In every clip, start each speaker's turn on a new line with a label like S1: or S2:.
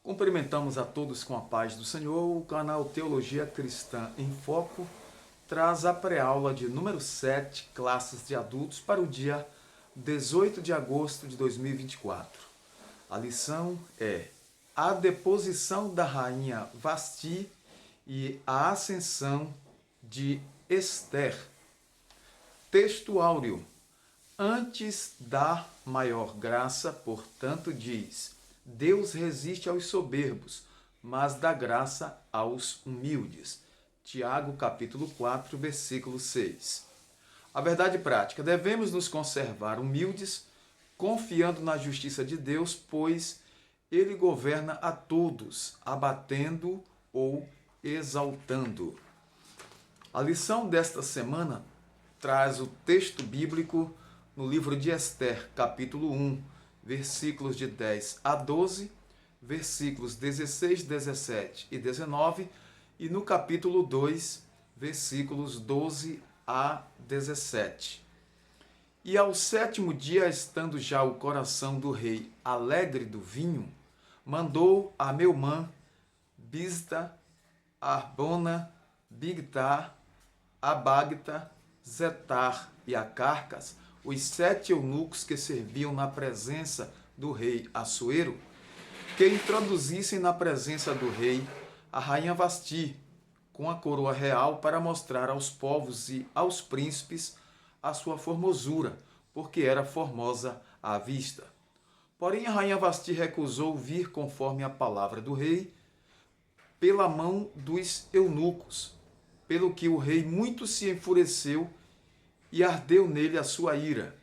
S1: Cumprimentamos a todos com a paz do Senhor. O canal Teologia Cristã em Foco traz a pré-aula de número 7, classes de adultos, para o dia 18 de agosto de 2024. A lição é a deposição da rainha Vasti e a ascensão de Esther. Texto áureo. Antes da maior graça, portanto, diz: Deus resiste aos soberbos, mas dá graça aos humildes. Tiago, capítulo 4, versículo 6. A verdade prática: devemos nos conservar humildes, confiando na justiça de Deus, pois Ele governa a todos, abatendo ou exaltando. A lição desta semana traz o texto bíblico no livro de Esther, capítulo 1, versículos de 10 a 12, versículos 16, 17 e 19, e no capítulo 2, versículos 12 a 17. E ao sétimo dia, estando já o coração do rei alegre do vinho, mandou a Meumã, Bizta, Arbona, Bigtar, Abagta, Zetar e Acarcas, os 7 eunucos que serviam na presença do rei Assuero, que introduzissem na presença do rei a rainha Vasti, com a coroa real, para mostrar aos povos e aos príncipes a sua formosura, porque era formosa à vista. Porém, a rainha Vasti recusou vir conforme a palavra do rei, pela mão dos eunucos, pelo que o rei muito se enfureceu e ardeu nele a sua ira.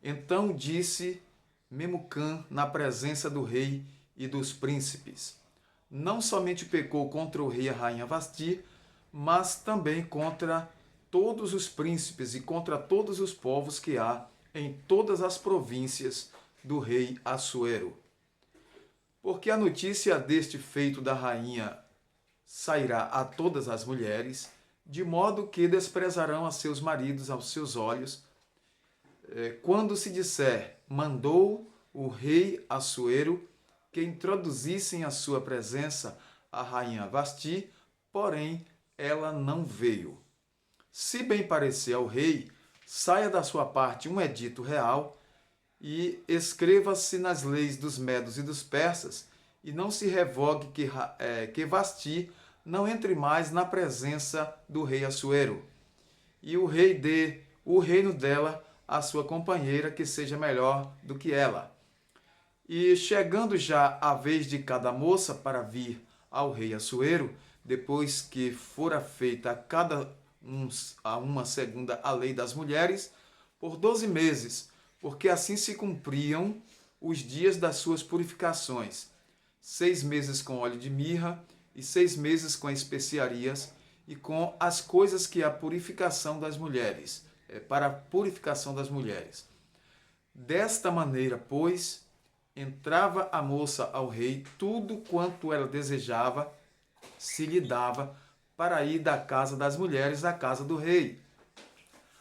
S1: Então disse Memucã na presença do rei e dos príncipes: não somente pecou contra o rei e a rainha Vasti, mas também contra todos os príncipes e contra todos os povos que há em todas as províncias do rei Assuero. Porque a notícia deste feito da rainha sairá a todas as mulheres, de modo que desprezarão a seus maridos aos seus olhos, quando se disser: mandou o rei Assuero que introduzissem a sua presença a rainha Vasti, porém ela não veio. Se bem parecer ao rei, saia da sua parte um edito real e escreva-se nas leis dos medos e dos persas, e não se revogue que Vasti não entre mais na presença do rei Assuero, e o rei dê o reino dela à sua companheira, que seja melhor do que ela. E chegando já a vez de cada moça para vir ao rei Assuero, depois que fora feita a uma segunda a lei das mulheres, por 12 meses, porque assim se cumpriam os dias das suas purificações, 6 meses com óleo de mirra, e 6 meses com especiarias, e com as coisas que a purificação das mulheres, para a purificação das mulheres. Desta maneira, pois, entrava a moça ao rei, tudo quanto ela desejava se lhe dava, para ir da casa das mulheres à casa do rei.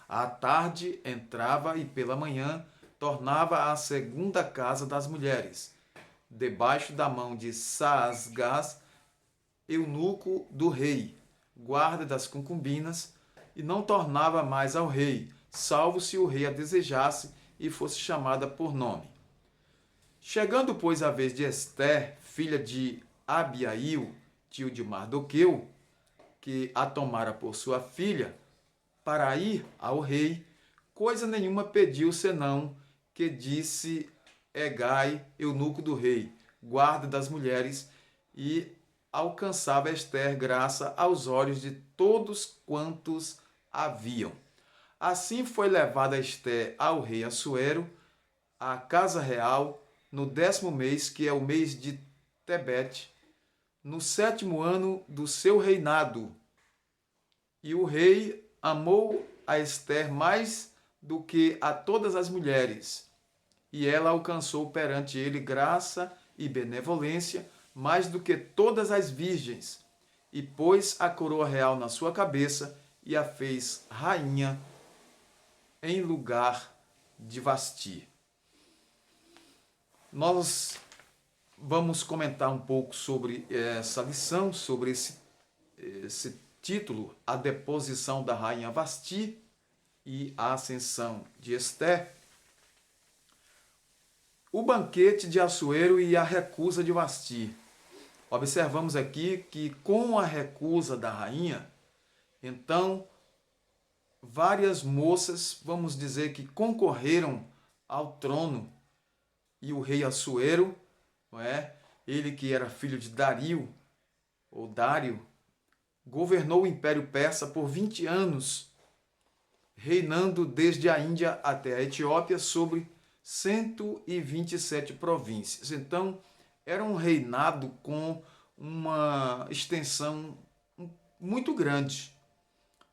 S1: À tarde entrava e pela manhã tornava à segunda casa das mulheres, debaixo da mão de Saasgás, eunuco do rei, guarda das concubinas, e não tornava mais ao rei, salvo se o rei a desejasse e fosse chamada por nome. Chegando, pois, a vez de Esther, filha de Abiail, tio de Mardoqueu, que a tomara por sua filha, para ir ao rei, coisa nenhuma pediu, senão que disse Hegai, eunuco do rei, guarda das mulheres, e alcançava Esther graça aos olhos de todos quantos a viam. Assim foi levada Esther ao rei Assuero, à casa real, no 10º mês, que é o mês de Tebete, no 7º ano do seu reinado. E o rei amou a Esther mais do que a todas as mulheres, e ela alcançou perante ele graça e benevolência, mais do que todas as virgens, e pôs a coroa real na sua cabeça, e a fez rainha em lugar de Vasti. Nós vamos comentar um pouco sobre essa lição, sobre esse título, A Deposição da Rainha Vasti e a Ascensão de Ester. O banquete de Assuero e a recusa de Vasti. Observamos aqui que com a recusa da rainha, então várias moças, vamos dizer que concorreram ao trono, e o rei Assuero, não é? Ele que era filho de Dario, ou Dário, governou o Império Persa por 20 anos, reinando desde a Índia até a Etiópia sobre 127 províncias. Então, era um reinado com uma extensão muito grande,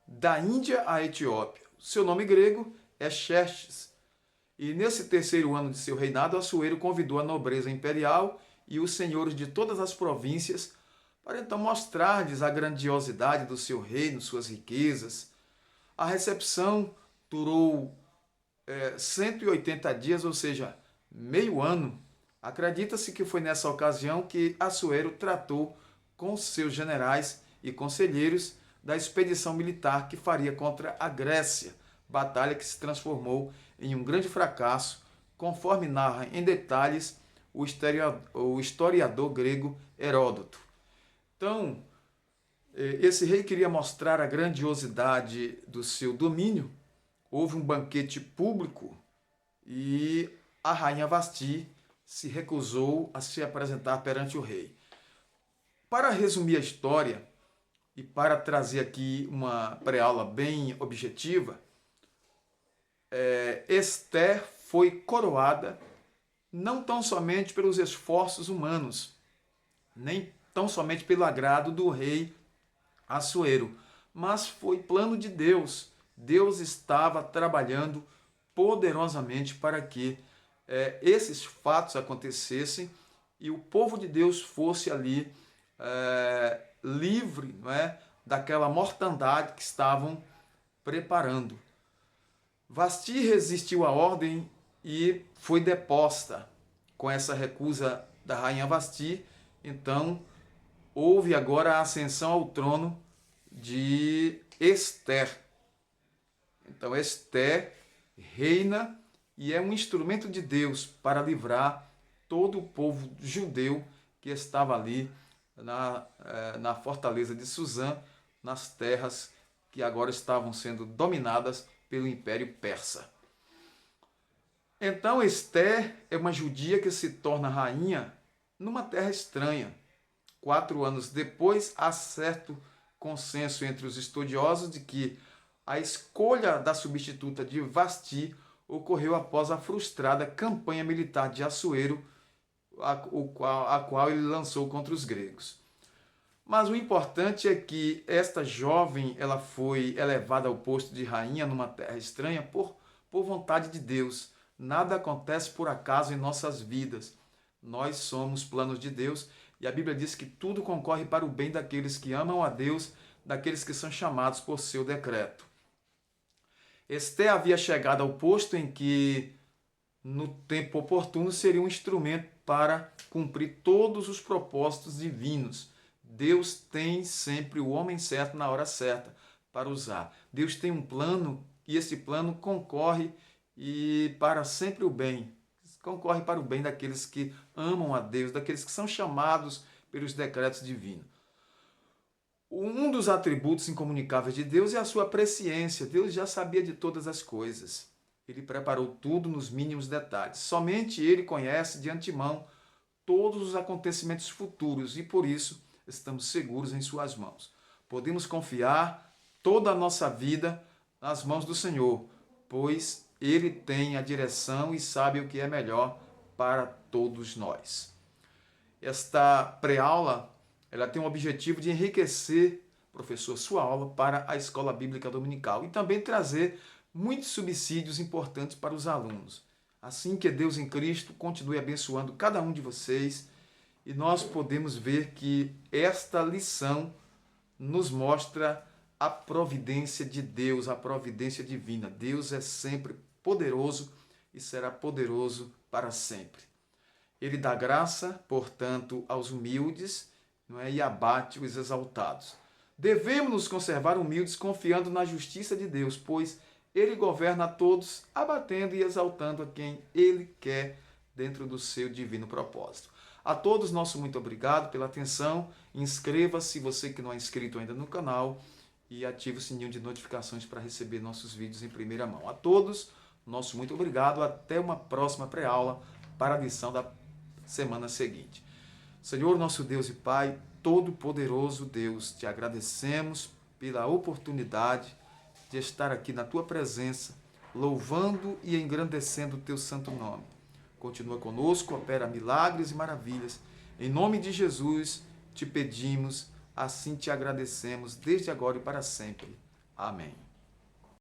S1: da Índia à Etiópia. Seu nome grego é Xerxes. E nesse terceiro ano de seu reinado, Assuero convidou a nobreza imperial e os senhores de todas as províncias para então mostrar-lhes a grandiosidade do seu reino, suas riquezas. A recepção durou 180 dias, ou seja, meio ano. Acredita-se que foi nessa ocasião que Assuero tratou com seus generais e conselheiros da expedição militar que faria contra a Grécia, batalha que se transformou em um grande fracasso, conforme narra em detalhes o historiador grego Heródoto. Então, esse rei queria mostrar a grandiosidade do seu domínio. Houve um banquete público e a rainha Vasti se recusou a se apresentar perante o rei. Para resumir a história e para trazer aqui uma pré-aula bem objetiva, Ester foi coroada não tão somente pelos esforços humanos, nem tão somente pelo agrado do rei Assuero, mas foi plano de Deus. Deus estava trabalhando poderosamente para que esses fatos acontecessem e o povo de Deus fosse ali livre, não é, daquela mortandade que estavam preparando. Vasti resistiu à ordem e foi deposta. Com essa recusa da rainha Vasti, então houve agora a ascensão ao trono de Ester. Então Ester reina e é um instrumento de Deus para livrar todo o povo judeu que estava ali na fortaleza de Suzã, nas terras que agora estavam sendo dominadas pelo Império Persa. Então Ester é uma judia que se torna rainha numa terra estranha. 4 anos depois, há certo consenso entre os estudiosos de que a escolha da substituta de Vasti ocorreu após a frustrada campanha militar de Assuero, a qual ele lançou contra os gregos. Mas o importante é que esta jovem ela foi elevada ao posto de rainha numa terra estranha por vontade de Deus. Nada acontece por acaso em nossas vidas. Nós somos planos de Deus e a Bíblia diz que tudo concorre para o bem daqueles que amam a Deus, daqueles que são chamados por seu decreto. Ester havia chegado ao posto em que, no tempo oportuno, seria um instrumento para cumprir todos os propósitos divinos. Deus tem sempre o homem certo na hora certa para usar. Deus tem um plano e esse plano concorre para sempre o bem. Concorre para o bem daqueles que amam a Deus, daqueles que são chamados pelos decretos divinos. Um dos atributos incomunicáveis de Deus é a sua presciência. Deus já sabia de todas as coisas. Ele preparou tudo nos mínimos detalhes. Somente Ele conhece de antemão todos os acontecimentos futuros e, por isso, estamos seguros em suas mãos. Podemos confiar toda a nossa vida nas mãos do Senhor, pois Ele tem a direção e sabe o que é melhor para todos nós. Esta pré-aula ela tem o objetivo de enriquecer, professor, sua aula para a Escola Bíblica Dominical e também trazer muitos subsídios importantes para os alunos. Assim que Deus em Cristo continue abençoando cada um de vocês e nós podemos ver que esta lição nos mostra a providência de Deus, a providência divina. Deus é sempre poderoso e será poderoso para sempre. Ele dá graça, portanto, aos humildes, não é? E abate os exaltados. Devemos nos conservar humildes, confiando na justiça de Deus, pois Ele governa a todos, abatendo e exaltando a quem Ele quer dentro do seu divino propósito. A todos, nosso muito obrigado pela atenção. Inscreva-se, você que não é inscrito ainda no canal, e ative o sininho de notificações para receber nossos vídeos em primeira mão. A todos, nosso muito obrigado. Até uma próxima pré-aula para a lição da semana seguinte. Senhor, nosso Deus e Pai, Todo-Poderoso Deus, te agradecemos pela oportunidade de estar aqui na Tua presença, louvando e engrandecendo o Teu santo nome. Continua conosco, opera milagres e maravilhas. Em nome de Jesus, te pedimos, assim te agradecemos, desde agora e para sempre. Amém.